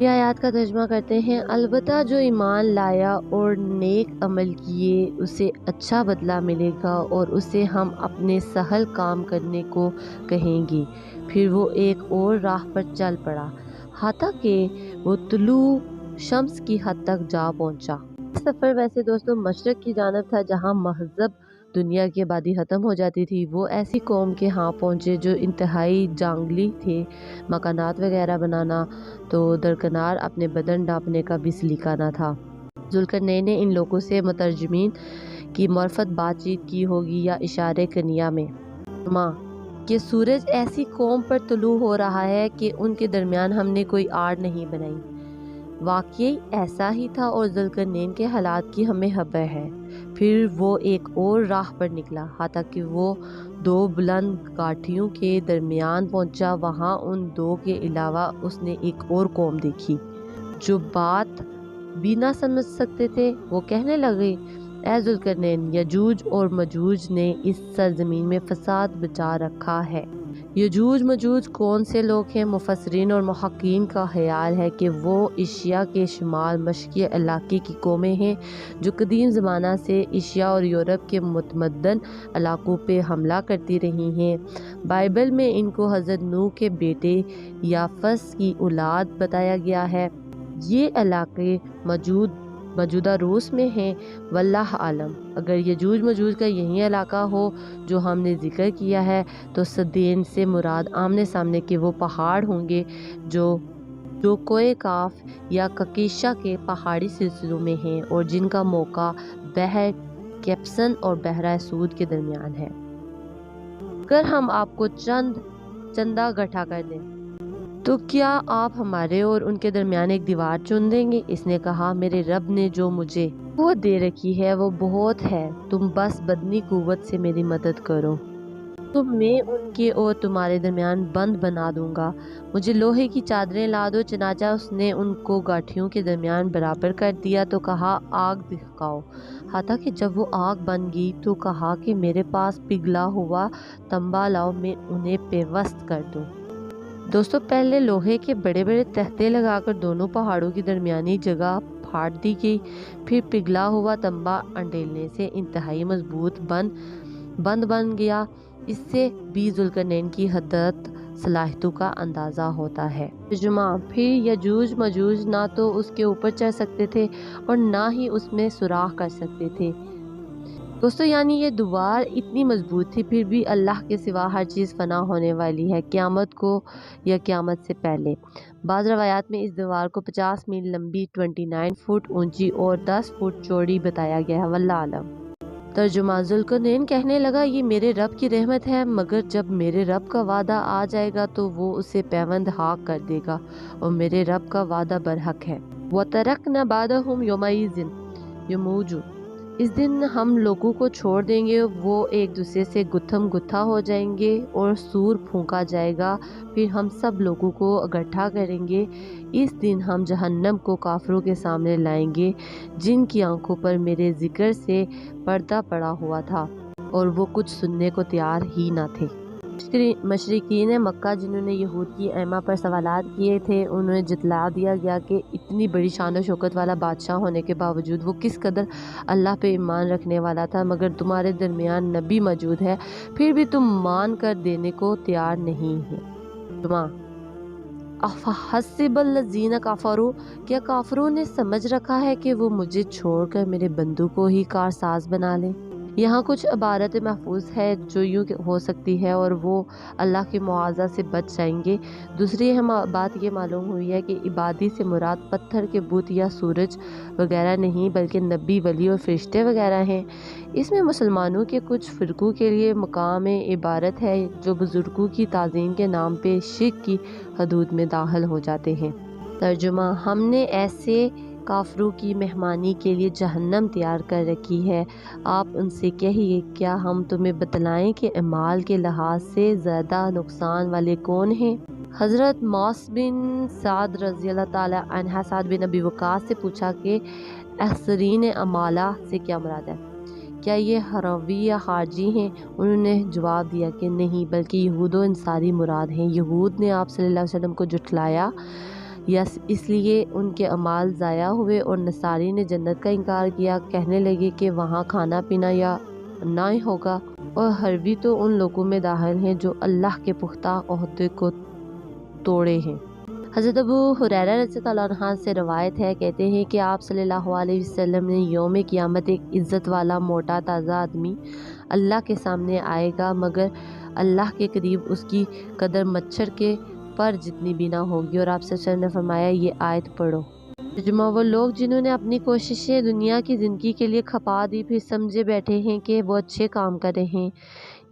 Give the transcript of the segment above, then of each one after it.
یہ آیات کا ترجمہ کرتے ہیں، البتہ جو ایمان لایا اور نیک عمل کیے اسے اچھا بدلہ ملے گا اور اسے ہم اپنے سہل کام کرنے کو کہیں گے۔ پھر وہ ایک اور راہ پر چل پڑا حتیٰ کہ وہ طلوع شمس کی حد تک جا پہنچا۔ یہ سفر ویسے دوستوں مشرق کی جانب تھا جہاں مہذب دنیا کی آبادی ختم ہو جاتی تھی۔ وہ ایسی قوم کے ہاں پہنچے جو انتہائی جنگلی تھے، مکانات وغیرہ بنانا تو درکنار اپنے بدن ڈھانپنے کا بھی سلیقہ نہ تھا۔ ذوالقرنین نے ان لوگوں سے مترجمین کی معرفت بات چیت کی ہوگی یا اشارے کنیا میں کہ سورج ایسی قوم پر طلوع ہو رہا ہے کہ ان کے درمیان ہم نے کوئی آڑ نہیں بنائی۔ واقعی ایسا ہی تھا اور ذوالقرنین کے حالات کی ہمیں خبر ہے۔ پھر وہ ایک اور راہ پر نکلا حتیٰ کہ وہ دو بلند گھاٹیوں کے درمیان پہنچا۔ وہاں ان دو کے علاوہ اس نے ایک اور قوم دیکھی جو بات بھی نہ سمجھ سکتے تھے۔ وہ کہنے لگے، اے ذوالقرنین، یجوج اور مجوج نے اس سرزمین میں فساد مچا رکھا ہے۔ یجوج مجوج کون سے لوگ ہیں؟ مفسرین اور محققین کا خیال ہے کہ وہ ایشیا کے شمال مشرقی علاقے کی قومیں ہیں جو قدیم زمانہ سے ایشیا اور یورپ کے متمدن علاقوں پہ حملہ کرتی رہی ہیں۔ بائبل میں ان کو حضرت نوح کے بیٹے یافس کی اولاد بتایا گیا ہے۔ یہ علاقے موجودہ روس میں ہیں، واللہ عالم۔ اگر یجوج مجوج کا یہی علاقہ ہو جو ہم نے ذکر کیا ہے تو سدین سے مراد آمنے سامنے کے وہ پہاڑ ہوں گے جو کوہ کاف یا ککیشا کے پہاڑی سلسلوں میں ہیں اور جن کا موقع بحر کیپسن اور بحیرہ سود کے درمیان ہے۔ اگر ہم آپ کو چندہ گٹھا کر دیں تو کیا آپ ہمارے اور ان کے درمیان ایک دیوار چن دیں گے؟ اس نے کہا، میرے رب نے جو مجھے قوت دے رکھی ہے وہ بہت ہے، تم بس بدنی قوت سے میری مدد کرو تو میں ان کے اور تمہارے درمیان بند بنا دوں گا۔ مجھے لوہے کی چادریں لا دو۔ چنانچہ اس نے ان کو گاٹھیوں کے درمیان برابر کر دیا تو کہا، آگ دکھاؤ۔ حتیٰ کہ جب وہ آگ بن گئی تو کہا کہ میرے پاس پگھلا ہوا تنبا لاؤ، میں انہیں پیوست کر دوں۔ دوستو، پہلے لوہے کے بڑے بڑے تختے لگا کر دونوں پہاڑوں کی درمیانی جگہ پھاڑ دی گئی۔ پھر پگھلا ہوا تنبا انڈیلنے سے انتہائی مضبوط بند بن گیا۔ اس سے بھی ذوالقرنین کی حدت صلاحیتوں کا اندازہ ہوتا ہے۔ ترجمہ: پھر یجوج مجوج نہ تو اس کے اوپر چڑھ سکتے تھے اور نہ ہی اس میں سوراخ کر سکتے تھے۔ دوستو، یعنی یہ دیوار اتنی مضبوط تھی، پھر بھی اللہ کے سوا ہر چیز فنا ہونے والی ہے، قیامت کو یا قیامت سے پہلے۔ بعض روایات میں اس دیوار کو 50 میل لمبی، 29 فٹ اونچی اور 10 فٹ چوڑی بتایا گیا ہے، واللہ عالم۔ ترجمہ: ذوالقرنین کہنے لگا، یہ میرے رب کی رحمت ہے، مگر جب میرے رب کا وعدہ آ جائے گا تو وہ اسے پیوند خاک کر دے گا اور میرے رب کا وعدہ برحق ہے۔ وَتَرَكْنَا بَعْدَهُمْ يَوْمَئِذٍ يَمُوجُ، اس دن ہم لوگوں کو چھوڑ دیں گے، وہ ایک دوسرے سے گتھم گتھا ہو جائیں گے اور سور پھونکا جائے گا، پھر ہم سب لوگوں کو اکٹھا کریں گے۔ اس دن ہم جہنم کو کافروں کے سامنے لائیں گے جن کی آنکھوں پر میرے ذکر سے پردہ پڑا ہوا تھا اور وہ کچھ سننے کو تیار ہی نہ تھے۔ مشرکین مکہ جنہوں نے یہود کی ائمہ پر سوالات کیے تھے، انہیں جتلا دیا گیا کہ اتنی بڑی شان و شوکت والا بادشاہ ہونے کے باوجود وہ کس قدر اللہ پہ ایمان رکھنے والا تھا، مگر تمہارے درمیان نبی موجود ہے، پھر بھی تم مان کر دینے کو تیار نہیں ہیں۔ اَفَحَسِبَ الَّذِينَ كَفَرُوا، کیا کافروں نے سمجھ رکھا ہے کہ وہ مجھے چھوڑ کر میرے بندوں کو ہی کارساز بنا لیں؟ یہاں کچھ عبارت محفوظ ہے جو یوں ہو سکتی ہے اور وہ اللہ کے معاوضہ سے بچ جائیں گے۔ دوسری بات یہ معلوم ہوئی ہے کہ عبادی سے مراد پتھر کے بت یا سورج وغیرہ نہیں بلکہ نبی، ولی اور فرشتے وغیرہ ہیں۔ اس میں مسلمانوں کے کچھ فرقوں کے لیے مقام عبارت ہے جو بزرگوں کی تعظیم کے نام پہ شرک کی حدود میں داخل ہو جاتے ہیں۔ ترجمہ: ہم نے ایسے کافروں کی مہمانی کے لیے جہنم تیار کر رکھی ہے۔ آپ ان سے کہیے، کیا ہم تمہیں بتلائیں کہ اعمال کے لحاظ سے زیادہ نقصان والے کون ہیں؟ حضرت موس بن سعد رضی اللہ تعالی عنہ سعد بن ابی وقاص سے پوچھا کہ اخسرین اعمالہ سے کیا مراد ہے؟ کیا یہ حروی یا خارجی ہیں؟ انہوں نے جواب دیا کہ نہیں، بلکہ یہود و انصاری مراد ہیں۔ یہود نے آپ صلی اللہ علیہ وسلم کو جھٹلایا یا اس لیے ان کے اعمال ضائع ہوئے اور نصاری نے جنت کا انکار کیا، کہنے لگے کہ وہاں کھانا پینا یا نہ ہوگا، اور حربی تو ان لوگوں میں داخل ہیں جو اللہ کے پختہ عہدے کو توڑے ہیں۔ حضرت ابو ہریرہ رضی اللہ عنہ سے روایت ہے، کہتے ہیں کہ آپ صلی اللہ علیہ وسلم نے یوم قیامت ایک عزت والا موٹا تازہ آدمی اللہ کے سامنے آئے گا، مگر اللہ کے قریب اس کی قدر مچھر کے پر جتنی بھی نہ ہوگی، اور آپ صلی اللہ علیہ وسلم نے فرمایا یہ آیت پڑھو۔ ترجمہ: وہ لوگ جنہوں نے اپنی کوششیں دنیا کی زندگی کے لیے کھپا دی، پھر سمجھے بیٹھے ہیں کہ وہ اچھے کام کر رہے ہیں،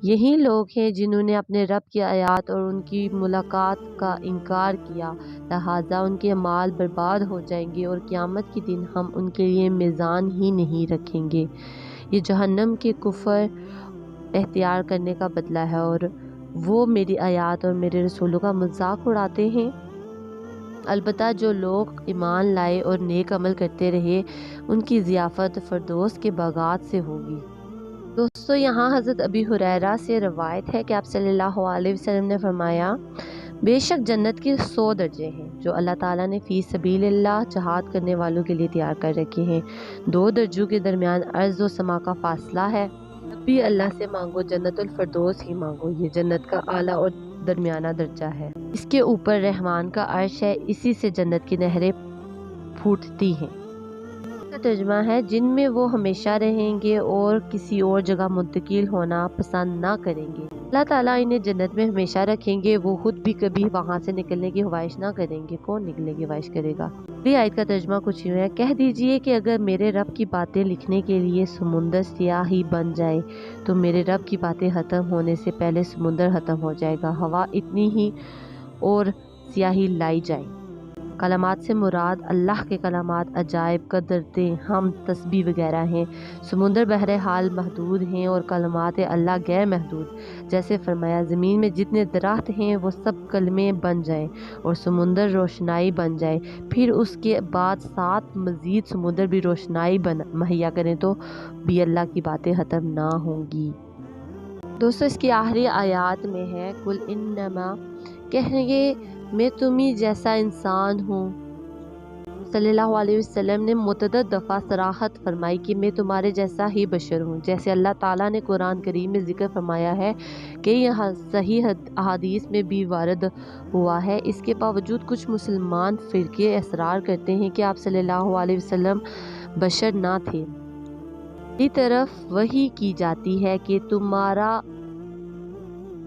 یہی لوگ ہیں جنہوں نے اپنے رب کی آیات اور ان کی ملاقات کا انکار کیا، لہٰذا ان کے اعمال برباد ہو جائیں گے اور قیامت کے دن ہم ان کے لیے میزان ہی نہیں رکھیں گے۔ یہ جہنم کے کفر اختیار کرنے کا بدلہ ہے، اور وہ میری آیات اور میرے رسولوں کا مذاق اڑاتے ہیں۔ البتہ جو لوگ ایمان لائے اور نیک عمل کرتے رہے، ان کی ضیافت فردوس کے باغات سے ہوگی۔ دوستو، یہاں حضرت ابی ہریرہ سے روایت ہے کہ آپ صلی اللہ علیہ وسلم نے فرمایا، بے شک جنت کے 100 درجے ہیں جو اللہ تعالیٰ نے فی سبیل اللہ جہاد کرنے والوں کے لیے تیار کر رکھے ہیں۔ 2 درجوں کے درمیان ارض و سما کا فاصلہ ہے۔ جب بھی اللہ سے مانگو جنت الفردوس ہی مانگو، یہ جنت کا اعلیٰ اور درمیانہ درجہ ہے۔ اس کے اوپر رحمان کا عرش ہے، اسی سے جنت کی نہریں پھوٹتی ہیں۔ کا ترجمہ ہے، جن میں وہ ہمیشہ رہیں گے اور کسی اور جگہ منتقل ہونا پسند نہ کریں گے۔ اللہ تعالیٰ انہیں جنت میں ہمیشہ رکھیں گے، وہ خود بھی کبھی وہاں سے نکلنے کی خواہش نہ کریں گے۔ کون نکلنے کی خواہش کرے گا؟ اگلی آیت کا ترجمہ کچھ یوں ہے، کہہ دیجئے کہ اگر میرے رب کی باتیں لکھنے کے لیے سمندر سیاہ ہی بن جائے تو میرے رب کی باتیں ختم ہونے سے پہلے سمندر ختم ہو جائے گا، ہوا اتنی ہی اور سیاہی لائی جائے۔ کلمات سے مراد اللہ کے کلمات، عجائب، قدرتیں، حمد، تسبیح وغیرہ ہیں۔ سمندر بہرحال محدود ہیں اور کلمات اللہ غیر محدود۔ جیسے فرمایا، زمین میں جتنے درخت ہیں وہ سب کلمے بن جائیں اور سمندر روشنائی بن جائے، پھر اس کے بعد 7 مزید سمندر بھی روشنائی مہیا کریں تو بھی اللہ کی باتیں ختم نہ ہوں گی۔ دوستو، اس کی آخری آیات میں ہے، قل انما، کہیے میں تمہیں جیسا انسان ہوں۔ صلی اللہ علیہ وسلم نے متعدد دفعہ صراحت فرمائی کہ میں تمہارے جیسا ہی بشر ہوں، جیسے اللہ تعالیٰ نے قرآن کریم میں ذکر فرمایا ہے کہ یہ صحیح احادیث میں بھی وارد ہوا ہے۔ اس کے باوجود کچھ مسلمان فرقے اصرار کرتے ہیں کہ آپ صلی اللہ علیہ وسلم بشر نہ تھے۔ میری طرف وحی کی جاتی ہے کہ تمہارا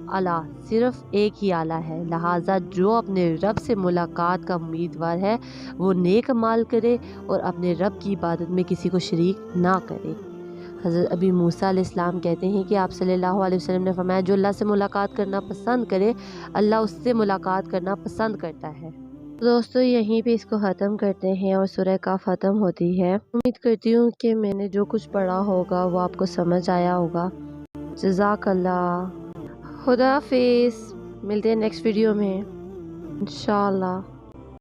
اعلیٰ صرف ایک ہی اعلیٰ ہے، لہٰذا جو اپنے رب سے ملاقات کا امیدوار ہے وہ نیک اعمال کرے اور اپنے رب کی عبادت میں کسی کو شریک نہ کرے۔ حضرت ابی موسیٰ علیہ السلام کہتے ہیں کہ آپ صلی اللہ علیہ وسلم نے فرمایا، جو اللہ سے ملاقات کرنا پسند کرے اللہ اس سے ملاقات کرنا پسند کرتا ہے۔ دوستو، یہیں پہ اس کو ختم کرتے ہیں اور سورہ کہف ختم ہوتی ہے۔ امید کرتی ہوں کہ میں نے جو کچھ پڑھا ہوگا وہ آپ کو سمجھ آیا ہوگا۔ جزاک اللہ، خدا حافظ، ملتے ہیں نیکسٹ ویڈیو میں انشاءاللہ۔